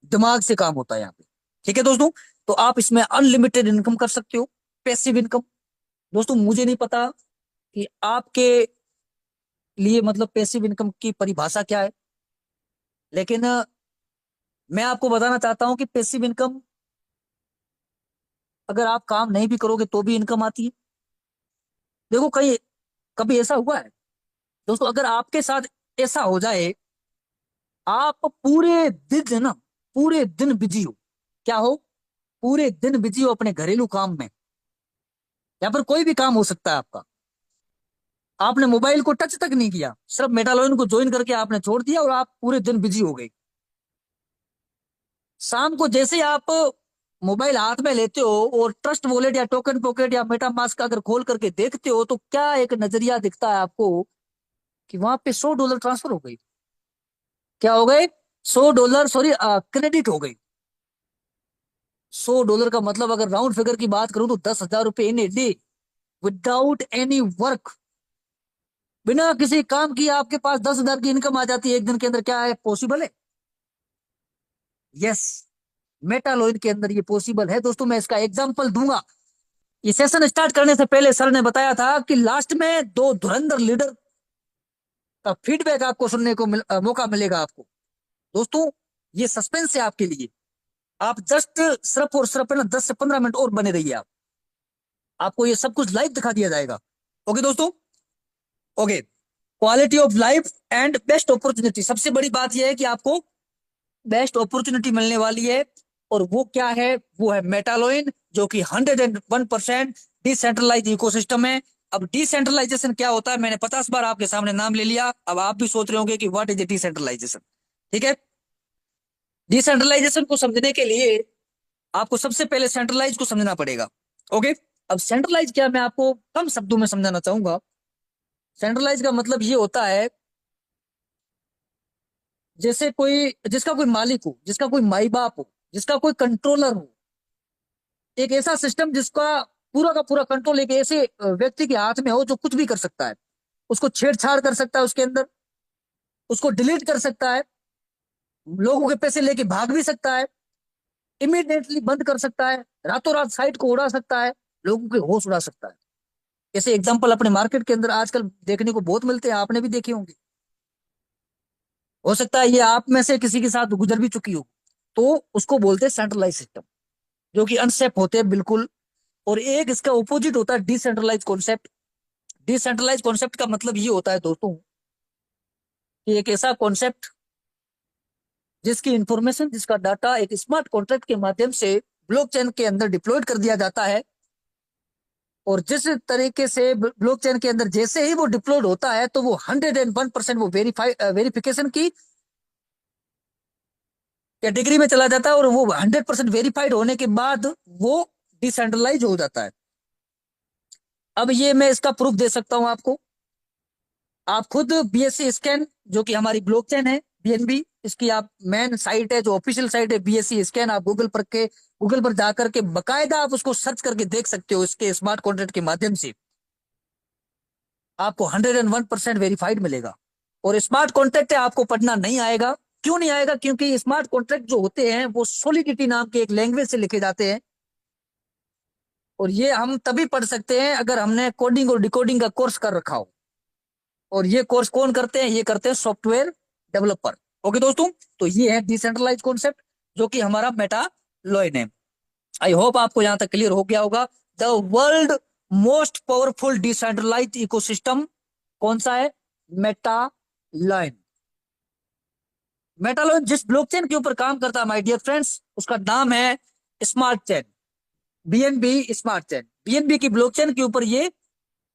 दिमाग से काम होता है यहाँ पे। ठीक है दोस्तों, तो आप इसमें अनलिमिटेड इनकम कर सकते हो, पैसिव इनकम। दोस्तों मुझे नहीं पता कि आपके लिए मतलब पैसिव इनकम की परिभाषा क्या है, लेकिन मैं आपको बताना चाहता हूं कि पैसिव इनकम, अगर आप काम नहीं भी करोगे तो भी इनकम आती है। देखो कहीं कभी ऐसा हुआ है दोस्तों, अगर आपके साथ ऐसा हो जाए, आप पूरे दिन है ना, पूरे दिन बिजी हो, क्या हो, पूरे दिन बिजी हो अपने घरेलू काम में, या फिर कोई भी काम हो सकता है आपका, आपने मोबाइल को टच तक नहीं किया, सिर्फ मेटालोइन को ज्वाइन करके आपने छोड़ दिया और आप पूरे दिन बिजी हो गए। शाम को जैसे ही आप मोबाइल हाथ में लेते हो और ट्रस्ट वॉलेट या टोकन पॉकेट या मेटा मास्क का अगर खोल करके देखते हो तो क्या एक नजरिया दिखता है आपको कि वहां पे $100 ट्रांसफर हो गई। क्या हो गए? $100, सॉरी, क्रेडिट हो गई। $100 का मतलब अगर राउंड फिगर की बात करूं तो 10,000 रुपए in a day, without any work. बिना किसी काम किए आपके पास 10,000 की इनकम आ जाती है एक दिन के अंदर। क्या है? पॉसिबल है? यस, मेटालॉइन के अंदर ये पॉसिबल है दोस्तों। मैं इसका एग्जांपल दूंगा। ये सेशन स्टार्ट करने से पहले सर ने बताया था कि लास्ट में दो धुरंधर लीडर का फीडबैक आपको सुनने को मौका मिलेगा आपको। दोस्तों, ये सस्पेंस है आपके लिए। आप जस्ट सिर्फ और सिर्फ है ना 10 से 15 मिनट और बने रहिए आप। आपको ये सब कुछ लाइव दिखा दिया जाएगा। ओके दोस्तों? Okay. Quality of life and best opportunity. सबसे बड़ी बात यह है कि आपको बेस्ट अपॉर्चुनिटी मिलने वाली है। और वो क्या है? वो है मेटालोइन, जो कि 101% डिसेंट्रलाइज इकोसिस्टम है। अब डिसेंट्रलाइजेशन क्या होता है, मैंने 50 बार आपके सामने नाम ले लिया। अब आप भी सोच रहे होंगे कि व्हाट इज डिसेंट्रलाइजेशन। ठीक है। डिसेंट्रलाइजेशन को समझने के लिए आपको सबसे पहले सेंट्रलाइज को समझना पड़ेगा। ओके। अब सेंट्रलाइज क्या, मैं आपको कम शब्दों में समझाना चाहूंगा। सेंट्रलाइज का मतलब ये होता है जैसे कोई, जिसका कोई मालिक हो, जिसका कोई माई बाप हो, जिसका कोई कंट्रोलर हो। एक ऐसा सिस्टम जिसका पूरा का पूरा कंट्रोल एक ऐसे व्यक्ति के हाथ में हो जो कुछ भी कर सकता है। उसको छेड़छाड़ कर सकता है उसके अंदर, उसको डिलीट कर सकता है, लोगों के पैसे लेके भाग भी सकता है, इमीडिएटली बंद कर सकता है, रातों रात साइट को उड़ा सकता है, लोगों के होश उड़ा सकता है। ऐसे एग्जाम्पल अपने मार्केट के अंदर आजकल देखने को बहुत मिलते हैं, आपने भी देखे होंगे। हो सकता है ये आप में से किसी के साथ गुजर भी चुकी हो। तो उसको बोलते हैं सेंट्रलाइज सिस्टम, जो कि अनसेफ होते हैं बिल्कुल। और एक इसका ऑपोजिट होता है डिसेंट्रलाइज कॉन्सेप्ट। डिसेंट्रलाइज कॉन्सेप्ट का मतलब ये होता है दोस्तों कि एक ऐसा कॉन्सेप्ट जिसकी इंफॉर्मेशन, जिसका डाटा एक स्मार्ट कॉन्ट्रैक्ट के माध्यम से ब्लॉकचेन के अंदर डिप्लॉयड कर दिया जाता है। और जिस तरीके से ब्लॉकचेन के अंदर जैसे ही वो डिप्लॉयड होता है तो वो 101% वो वेरिफिकेशन की कैटेगरी में चला जाता है। और वो 100% वेरीफाइड होने के बाद वो डिसेंट्रलाइज हो जाता है। अब ये मैं इसका प्रूफ दे सकता हूं आपको। आप खुद बीएससी स्कैन, जो कि हमारी ब्लॉकचेन है, बीएनबी, इसकी आप मेन साइट है, जो ऑफिशियल साइट है बीएससी स्कैन, आप गूगल पर जाकर के बकायदा आप उसको सर्च करके देख सकते हो। इसके स्मार्ट कॉन्ट्रैक्ट के माध्यम से आपको 101% वेरीफाइड मिलेगा। और स्मार्ट कॉन्ट्रैक्ट है, आपको पढ़ना नहीं आएगा। क्यों नहीं आएगा? क्योंकि स्मार्ट कॉन्ट्रैक्ट जो होते हैं वो सॉलिडिटी नाम के एक लैंग्वेज से लिखे जाते हैं। और ये हम तभी पढ़ सकते हैं अगर हमने कोडिंग और डिकोडिंग का कोर्स कर रखा हो। और ये कोर्स कौन करते हैं? ये करते हैं सॉफ्टवेयर डेवलपर। ओके दोस्तों, तो ये है डिसेंट्रलाइज कॉन्सेप्ट, जो कि हमारा मेटालॉइन है। आई होप आपको यहां तक क्लियर हो गया होगा। The world most powerful decentralize ecosystem कौन सा है? मेटालॉइन। मेटालॉइन जिस ब्लॉकचेन के ऊपर काम करता है माय डियर फ्रेंड्स, उसका नाम है smart chain, BNB smart chain. BNB की ब्लॉकचेन के ऊपर ये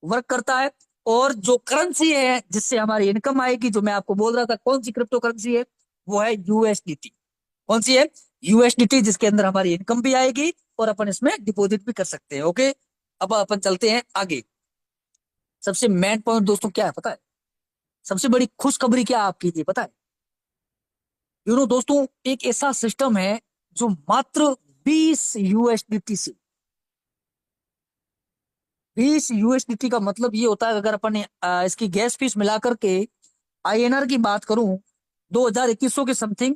वर्क करता है। और जो करेंसी है जिससे हमारी इनकम आएगी, जो मैं आपको बोल रहा था, कौन सी क्रिप्टो करेंसी है? वो है यूएसडीटी। कौन सी है? यूएसडीटी, जिसके अंदर हमारी इनकम भी आएगी और अपन इसमें डिपॉजिट भी कर सकते हैं। ओके। अब अपन चलते हैं आगे। सबसे मेन पॉइंट दोस्तों क्या है पता है? सबसे बड़ी खुशखबरी क्या आपकी थी पता है? दोस्तों, एक ऐसा सिस्टम है जो मात्र 20 यूएसडीटी से, 20 यूएसडीटी का मतलब ये होता है, अगर अपन इसकी गैस फीस मिलाकर के आईएनआर की बात करूं, 2021 के समथिंग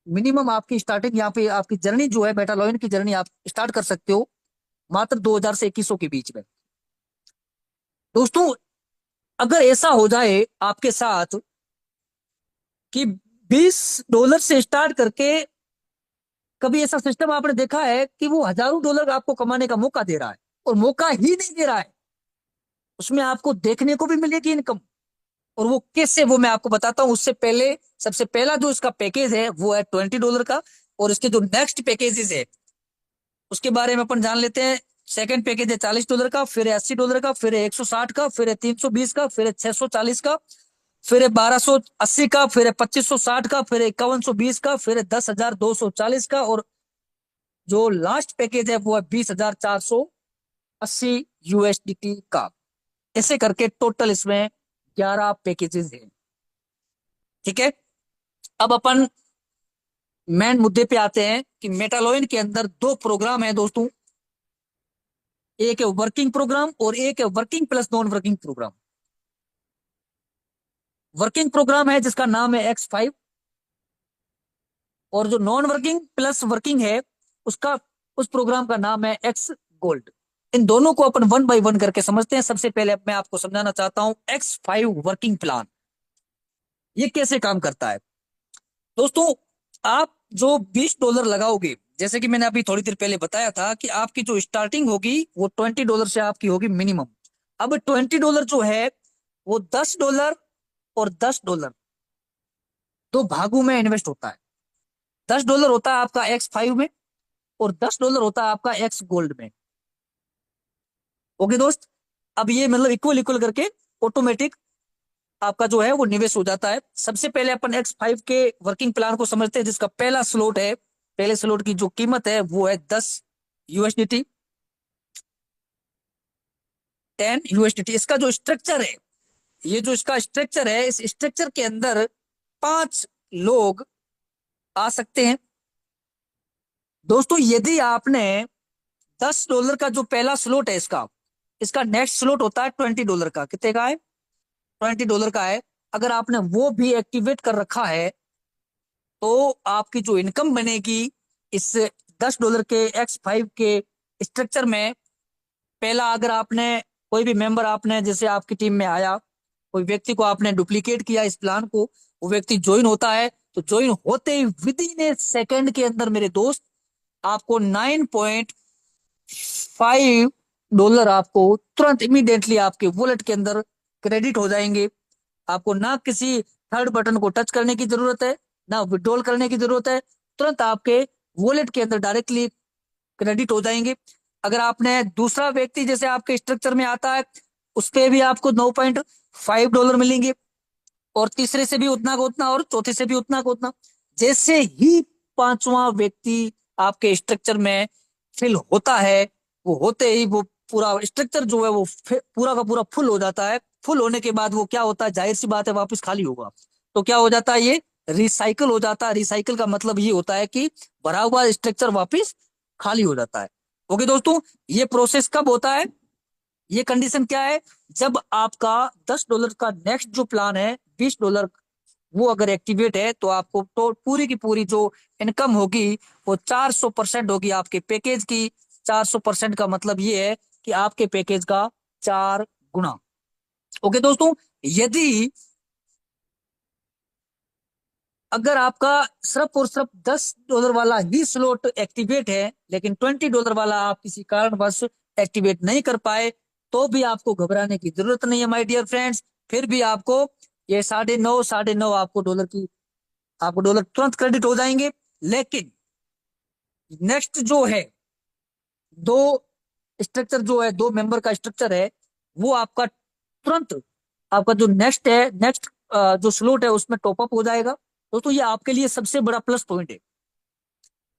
मिनिमम आपकी स्टार्टिंग यहाँ पे आपकी जर्नी जो है, मेटालॉइन की जर्नी आप स्टार्ट कर सकते हो मात्र 2000 से 2100 के बीच में। दोस्तों, अगर ऐसा हो जाए आपके साथ कि $20 से स्टार्ट करके, कभी ऐसा सिस्टम आपने देखा है कि वो हजारों डॉलर आपको कमाने का मौका दे रहा है? और मौका ही नहीं दे रहा है, उसमें आपको देखने को भी मिलेगी इनकम। और वो कैसे, वो मैं आपको बताता हूं। उससे पहले सबसे पहला जो इसका पैकेज है वो है $20 का। और इसके जो नेक्स्ट पैकेजेस है उसके बारे में अपन जान लेते हैं। सेकंड पैकेज है $40 का, फिर है $80 का, फिर है 160 का, फिर है 320 का, फिर है 640 का, फिर है 1280 का, फिर है 2560 का, फिर है 5120 का, फिर है 10,240 का, और जो लास्ट पैकेज है वो है 20,480 यूएसडीटी का। ऐसे करके टोटल इसमें 11 पैकेजेस हैं। ठीक है, अब अपन मेन मुद्दे पे आते हैं कि मेटालोइन के अंदर दो प्रोग्राम है दोस्तों। एक है वर्किंग प्रोग्राम और एक है working plus non working program. Working program है जिसका नाम है X5, और जो नॉन वर्किंग प्लस वर्किंग है उसका उस प्रोग्राम का नाम है X गोल्ड। इन दोनों को अपन वन बाय वन करके समझते हैं। सबसे पहले मैं आपको समझाना चाहता हूं X5 वर्किंग प्लान, ये कैसे काम करता है। दोस्तों, आप जो $20 लगाओगे, जैसे कि मैंने अभी थोड़ी देर पहले बताया था कि आपकी जो स्टार्टिंग होगी वो $20 से आपकी होगी मिनिमम। अब $20 जो है वो $10 और $10 दो भागों में इन्वेस्ट होता है। $10 होता है आपका X5 में और $10 होता है आपका X गोल्ड में। ओके दोस्त, अब ये मतलब इक्वल इक्वल करके ऑटोमेटिक आपका जो है वो निवेश हो जाता है। सबसे पहले अपन X5 के वर्किंग प्लान को समझते हैं, जिसका पहला स्लॉट है, पहले स्लॉट की जो कीमत है वो है 10 यूएसडीटी, 10 यूएसडीटी। इसका जो स्ट्रक्चर है, ये जो इसका स्ट्रक्चर है, इस स्ट्रक्चर के अंदर 5 लोग आ सकते हैं। दोस्तों, यदि आपने $10 का जो पहला स्लॉट है इसका इसका नेक्स्ट स्लॉट होता है $20 का। कितने का है? $20 का है। अगर आपने वो भी एक्टिवेट कर रखा है तो आपकी जो इनकम बनेगी इस $10 के X5 के स्ट्रक्चर में, पहला अगर आपने कोई भी मेंबर आपने जैसे आपकी टीम में आया, कोई व्यक्ति को आपने डुप्लीकेट किया इस प्लान को, वो व्यक्ति ज्वाइन होता है, तो ज्वाइन होते ही विद इन ए सेकेंड के अंदर मेरे दोस्त आपको $9.5 आपको तुरंत इमीडिएटली आपके वॉलेट के अंदर क्रेडिट हो जाएंगे। आपको ना किसी थर्ड बटन को टच करने की जरूरत है, ना विड्रॉल करने की जरूरत है, तुरंत आपके वॉलेट के अंदर डायरेक्टली क्रेडिट हो जाएंगे। अगर आपने दूसरा व्यक्ति जैसे आपके स्ट्रक्चर में आता है, उस पे भी आपको $9.5 मिलेंगे, और तीसरे से भी उतना का उतना, और चौथे से भी उतना का उतना। जैसे ही पांचवा व्यक्ति आपके स्ट्रक्चर में फिल होता है, वो होते ही वो पूरा स्ट्रक्चर जो है वो पूरा का पूरा फुल हो जाता है। फुल होने के बाद वो क्या होता है, जाहिर सी बात है वापस खाली होगा। तो क्या हो जाता है, ये रिसाइकल हो जाता है। रिसाइकल का मतलब ये होता है कि भरा हुआ स्ट्रक्चर वापस खाली हो जाता है। ओके दोस्तों, ये प्रोसेस कब होता है, ये कंडीशन क्या है, जब आपका $10 का नेक्स्ट जो प्लान है $20 वो अगर एक्टिवेट है, तो आपको तो पूरी की पूरी जो इनकम होगी वो 400% होगी आपके पैकेज की। 400% का मतलब ये है कि आपके पैकेज का 4 गुना। ओके दोस्तों, यदि अगर आपका सिर्फ और सिर्फ $10 वाला ही स्लॉट एक्टिवेट है, लेकिन $20 वाला आप किसी कारणवश एक्टिवेट नहीं कर पाए, तो भी आपको घबराने की जरूरत नहीं है माय डियर फ्रेंड्स। फिर भी आपको ये 9.5 आपको डॉलर की आपको डॉलर तुरंत क्रेडिट हो जाएंगे। लेकिन नेक्स्ट जो है दो स्ट्रक्चर जो है, दो मेंबर का स्ट्रक्चर है, वो आपका तुरंत आपका जो नेक्स्ट जो स्लॉट है उसमें टॉपअप हो जाएगा। दोस्तों, ये आपके लिए सबसे बड़ा प्लस पॉइंट है।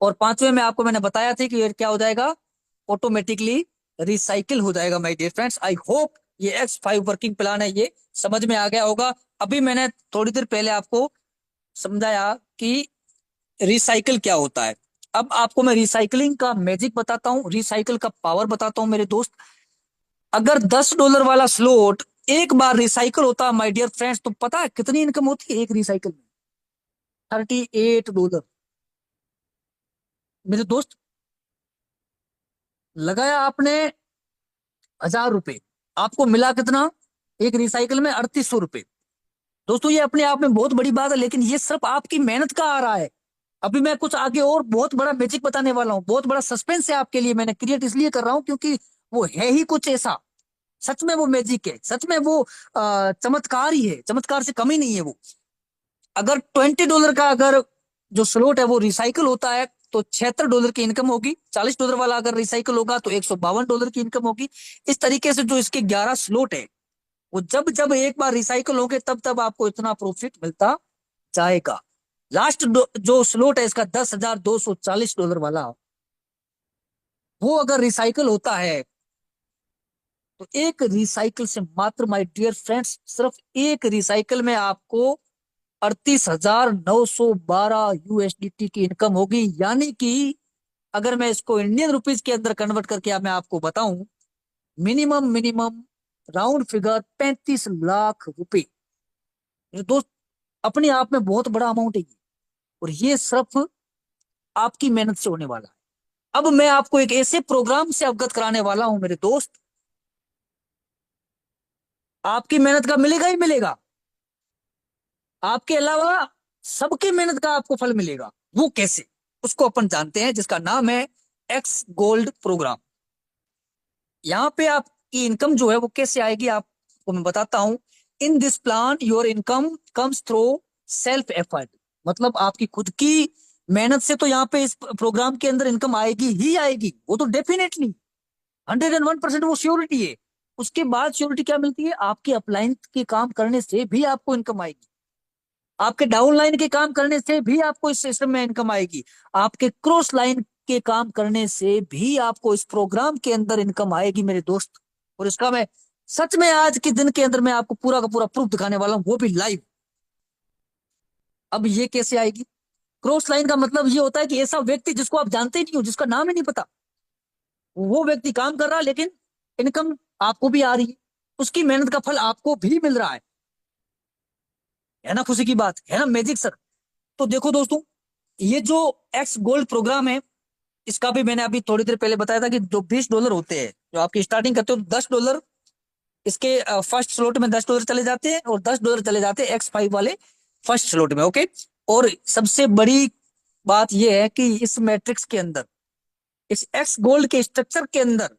और पांचवे में आपको मैंने बताया था कि ये क्या हो जाएगा, ऑटोमेटिकली रिसाइकिल हो जाएगा my dear friends. I hope ये X5 वर्किंग प्लान है ये समझ में आ गया होगा। अभी मैंने थोड़ी देर पहले आपको समझाया कि रिसाइकिल क्या होता है। अब आपको मैं रिसाइकलिंग का मैजिक बताता हूँ, रिसाइकिल का पावर बताता हूँ मेरे दोस्त। अगर $10 वाला स्लॉट एक बार रिसाइकिल होता है माय डियर फ्रेंड्स, तो पता है कितनी इनकम होती है एक रिसाइकिल में? $38। मेरे दोस्त, लगाया आपने ₹1000, आपको मिला कितना एक रिसाइकिल में? ₹3800। दोस्तों, ये अपने आप में बहुत बड़ी बात है, लेकिन ये सिर्फ आपकी मेहनत का आ रहा है। अभी मैं कुछ आगे और बहुत बड़ा मैजिक बताने वाला हूँ, बहुत बड़ा सस्पेंस है आपके लिए, मैंने क्रिएट इसलिए कर रहा हूँ क्योंकि वो है ही कुछ ऐसा। सच में वो मैजिक है, सच में वो चमत्कार ही है, चमत्कार से कम ही नहीं है वो। अगर $20 का अगर जो स्लॉट है वो रिसाइकिल होता है, तो $76 की इनकम होगी। $40 वाला अगर रिसाइकिल होगा तो $152 की इनकम होगी। इस तरीके से जो इसके 11 स्लॉट है, वो जब जब एक बार रिसाइकिल होंगे तब तब आपको इतना प्रॉफिट मिलता जाएगा। लास्ट जो स्लॉट है इसका $10,240 वाला, वो अगर रिसाइकल होता है तो एक रिसाइकल से मात्र माय डियर फ्रेंड्स, सिर्फ एक रिसाइकल में आपको 38,912 USDT की इनकम होगी। यानी कि अगर मैं इसको इंडियन रुपीज के अंदर कन्वर्ट करके मैं आपको बताऊं, minimum minimum round figure 35 lakh रुपए। ये दोस्त अपने आप में बहुत बड़ा अमाउंट है ये। और ये सिर्फ आपकी मेहनत से होने वाला है। अब मैं आपको एक ऐसे प्रोग्राम से अवगत कराने वाला हूं मेरे दोस्त, आपकी मेहनत का मिलेगा ही मिलेगा, आपके अलावा सबकी मेहनत का आपको फल मिलेगा। वो कैसे, उसको अपन जानते हैं, जिसका नाम है एक्स गोल्ड प्रोग्राम। यहाँ पे आपकी इनकम जो है वो कैसे आएगी आपको मैं बताता हूं। In this plan your income comes through self effort. मतलब आपकी खुद की मेहनत से तो यहाँ पे इस प्रोग्राम के अंदर इनकम आएगी ही आएगी, वो तो डेफिनेटली 101% वो श्योरिटी है। उसके बाद श्योरिटी क्या मिलती है, आपके अपलाइन के काम करने से भी आपको इनकम आएगी, आपके डाउन लाइन के काम करने से भी आपको इस सिस्टम में इनकम आएगी, आपके क्रॉस लाइन के काम करने से भी आपको इस प्रोग्राम के अंदर इनकम आएगी मेरे दोस्त। और इसका मैं सच में आज के दिन के अंदर मैं आपको पूरा का पूरा प्रूफ दिखाने वाला हूं, वो भी लाइव। अब ये कैसे आएगी, क्रॉस लाइन का मतलब ये होता है कि ऐसा व्यक्ति जिसको आप जानते ही नहीं हो, जिसका नाम ही नहीं पता, वो व्यक्ति काम कर रहा है लेकिन इनकम आपको भी आ रही है, उसकी मेहनत का फल आपको भी मिल रहा है ना। खुशी की बात है ना, मैजिक सर। तो देखो दोस्तों, ये जो एक्स गोल्ड प्रोग्राम है, इसका भी मैंने अभी थोड़ी देर पहले बताया था कि जो $20 होते हैं, जो आपकी स्टार्टिंग करते हो $10, इसके फर्स्ट स्लॉट में $10 चले जाते हैं और $10 चले जाते हैं X5 वाले फर्स्ट स्लॉट में। ओके। और सबसे बड़ी बात यह है कि इस मैट्रिक्स के अंदर, इस एक्स गोल्ड के स्ट्रक्चर के अंदर,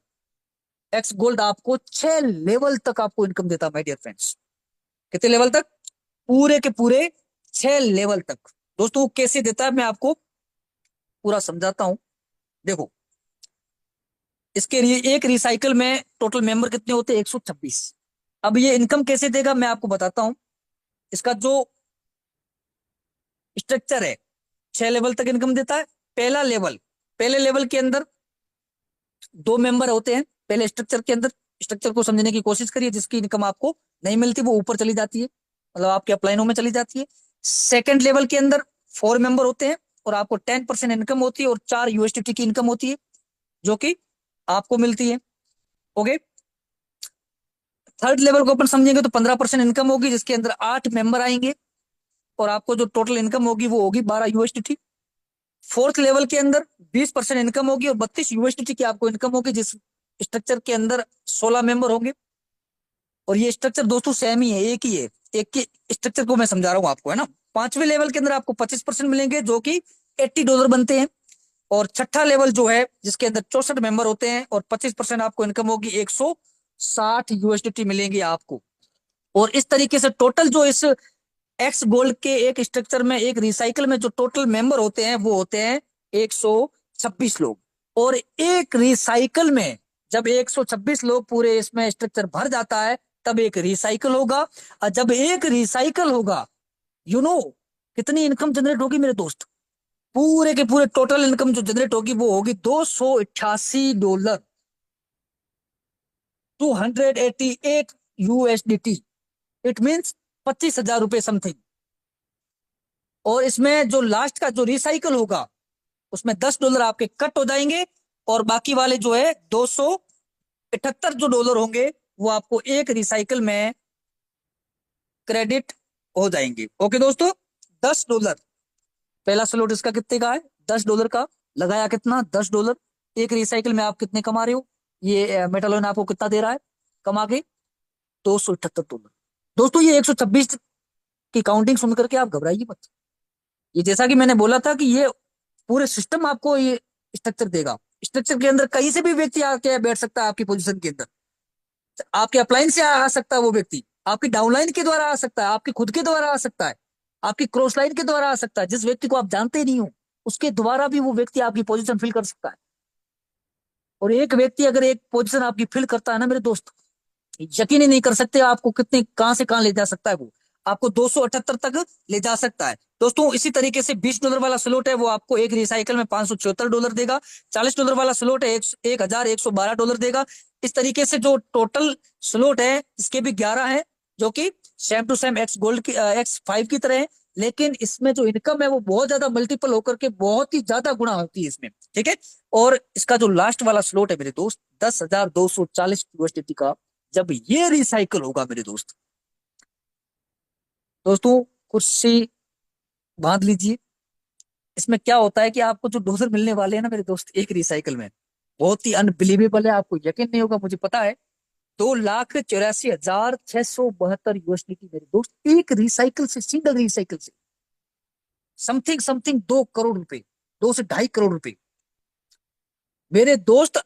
एक्स गोल्ड आपको 6 लेवल तक आपको इनकम देता है माय डियर फ्रेंड्स। कितने लेवल तक, पूरे के पूरे 6 लेवल तक। दोस्तों कैसे देता है मैं आपको पूरा समझाता हूं। देखो, इसके लिए एक रिसाइकल में टोटल मेंबर कितने होते हैं, 126। अब ये इनकम कैसे देगा मैं आपको बताता हूं। इसका जो स्ट्रक्चर है, 6 लेवल तक इनकम देता है। पहला लेवल, पहले लेवल के अंदर 2 मेंबर होते हैं पहले स्ट्रक्चर के अंदर। स्ट्रक्चर को समझने की कोशिश करिए, जिसकी इनकम आपको नहीं मिलती वो ऊपर चली जाती है, मतलब आपके अपलाइनों में चली जाती है। सेकंड लेवल के अंदर 4 मेंबर होते हैं और आपको 10% इनकम होती है और 4 USDT की इनकम होती है जो कि आपको मिलती है। ओके। थर्ड लेवल को अपन समझेंगे तो 15% इनकम होगी, जिसके अंदर 8 मेंबर आएंगे और आपको जो टोटल इनकम होगी वो होगी 12 USDT। फोर्थ लेवल के अंदर 20% इनकम होगी और 32 USDT की आपको इनकम होगी, जिस स्ट्रक्चर के अंदर 16 मेंबर होंगे। और ये स्ट्रक्चर दोस्तों सेम ही है, एक ही है, एक ही स्ट्रक्चर को मैं समझा रहा हूँ आपको, है ना। पांचवें लेवल के अंदर आपको 25% मिलेंगे जो कि $80 बनते हैं। और छठा लेवल जो है, जिसके अंदर 64 मेंबर होते हैं और 25% आपको इनकम होगी, 160 USDT मिलेंगी आपको। और इस तरीके से टोटल जो इस एक्स गोल्ड के एक स्ट्रक्चर में, एक रिसाइकल में जो टोटल मेंबर होते हैं वो होते हैं 126 लोग। और एक रिसाइकल में जब 126 लोग पूरे इसमें स्ट्रक्चर भर जाता है तब एक रिसाइकल होगा। और जब एक रिसाइकल होगा, यू नो कितनी इनकम जनरेट होगी मेरे दोस्त, पूरे के पूरे टोटल इनकम जो जनरेट होगी वो होगी $288, 288 USDT। इट मीन्स 25,000 रुपए समथिंग। और इसमें जो लास्ट का जो रिसाइकल होगा उसमें $10 आपके कट हो जाएंगे और बाकी वाले जो है $278 जो डॉलर होंगे वो आपको एक रिसाइकल में क्रेडिट हो जाएंगे। ओके दोस्तों, $10। पहला स्लॉट इसका कितने का है, $10 का। लगाया कितना, $10। एक रिसाइकल में आप कितने कमा रहे हो, ये मेटालोन आपको कितना दे रहा है कमा के, $278। दोस्तों ये 126 की काउंटिंग सुन करके आप घबराइए मत। ये जैसा कि मैंने बोला था कि ये पूरे सिस्टम आपको ये स्ट्रक्चर देगा। स्ट्रक्चर के अंदर कहीं से भी व्यक्ति आके बैठ सकता है आपकी पोजीशन के अंदर, आपके अपलाइन से आ सकता है वो व्यक्ति, आपकी डाउनलाइन के द्वारा आ सकता है, आपके खुद के द्वारा आ सकता है, आपकी क्रॉस लाइन के द्वारा आ सकता है। जिस व्यक्ति को आप जानते ही नहीं हो उसके द्वारा भी वो व्यक्ति आपकी पोजीशन फिल कर सकता है। और एक व्यक्ति अगर एक पोजीशन आपकी फिल करता है ना मेरे दोस्त, यकीन ही नहीं कर सकते आपको कितने कहां से कहां ले जा सकता है वो। आपको 278 तक ले जा सकता है दोस्तों। इसी तरीके से $20 वाला स्लॉट है वो आपको एक रिसाइकल में $574 देगा। $40 वाला स्लॉट है $1112 देगा। इस तरीके से जो टोटल स्लॉट है इसके भी 11 है, जो कि same to same X gold की X5 की तरह है। लेकिन इसमें जो इनकम है वो बहुत ज्यादा मल्टीपल होकर के बहुत ही ज्यादा गुना होती है इसमें, ठीक है। और इसका जो लास्ट वाला स्लॉट है मेरे दोस्त, 10,240 यूएसडीटी का, जब ये रिसाइकल होगा मेरे दोस्त, दोस्तों कुर्सी बांध लीजिए। इसमें क्या होता है कि आपको जो डॉलर मिलने वाले हैं ना मेरे दोस्त एक रिसाइकल में, बहुत ही अनबिलीवेबल है, आपको यकीन नहीं होगा, मुझे पता है। 2,84,672 यूएसडीटी मेरे दोस्त एक रिसाइकल से, सिंगल रिसाइकल से, समथिंग समथिंग 2 करोड़ रुपए, 2 से 2.5 करोड़ रुपए मेरे दोस्त।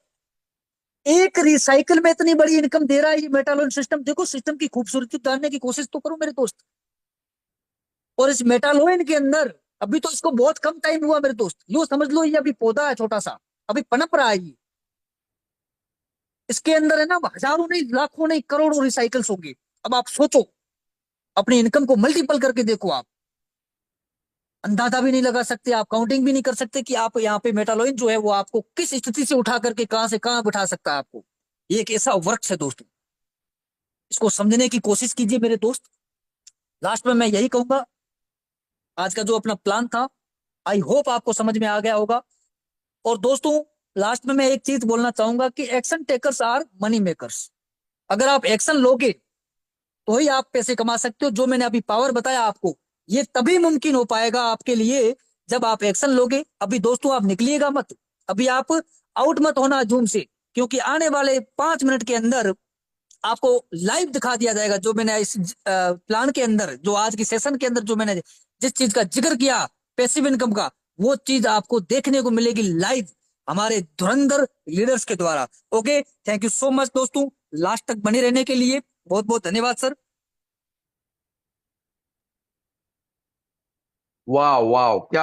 एक रिसाइकल में इतनी बड़ी इनकम दे रहा है ये मेटालोन सिस्टम। देखो सिस्टम की खूबसूरती जानने की कोशिश तो करो मेरे दोस्त। और इस मेटालोइन के अंदर अभी तो इसको बहुत कम टाइम हुआ मेरे दोस्त, यूं समझ लो ये अभी पौधा है छोटा सा, अभी पनप रहा है ये। इसके अंदर है ना हजारों नहीं, लाखों नहीं, करोड़ों रिसाइकल्स होंगे। अब आप सोचो, अपनी इनकम को मल्टीपल करके देखो आप, अंदाजा भी नहीं लगा सकते, आप काउंटिंग भी नहीं कर सकते कि आप यहाँ पे मेटालोइन जो है वो आपको किस स्थिति से उठा करके कहां से कहां बिठा सकता है आपको। ये एक ऐसा वर्क है दोस्तों, इसको समझने की कोशिश कीजिए मेरे दोस्त। लास्ट में मैं यही कहूंगा, आज का जो अपना प्लान था आई होप आपको समझ में आ गया होगा। और दोस्तों लास्ट में मैं एक चीज बोलना चाहूंगा कि action takers are money makers. अगर आप एक्शन लोगे तो ही आप पैसे कमा सकते हो। जो मैंने अभी पावर बताया आपको, ये तभी मुमकिन हो पाएगा आपके लिए जब आप एक्शन लोगे। अभी दोस्तों आप निकलिएगा मत, अभी आप आउट मत होना जूम से, क्योंकि आने वाले 5 मिनट के अंदर आपको लाइव दिखा दिया जाएगा जो मैंने इस प्लान के अंदर, जो आज की सेशन के अंदर जो मैंने जिस चीज का जिक्र किया पैसिव इनकम का, वो चीज आपको देखने को मिलेगी लाइव हमारे धुरंधर लीडर्स के द्वारा। Okay, thank you so much दोस्तों, लास्ट तक बने रहने के लिए बहुत बहुत धन्यवाद सर। वाह वाह, क्या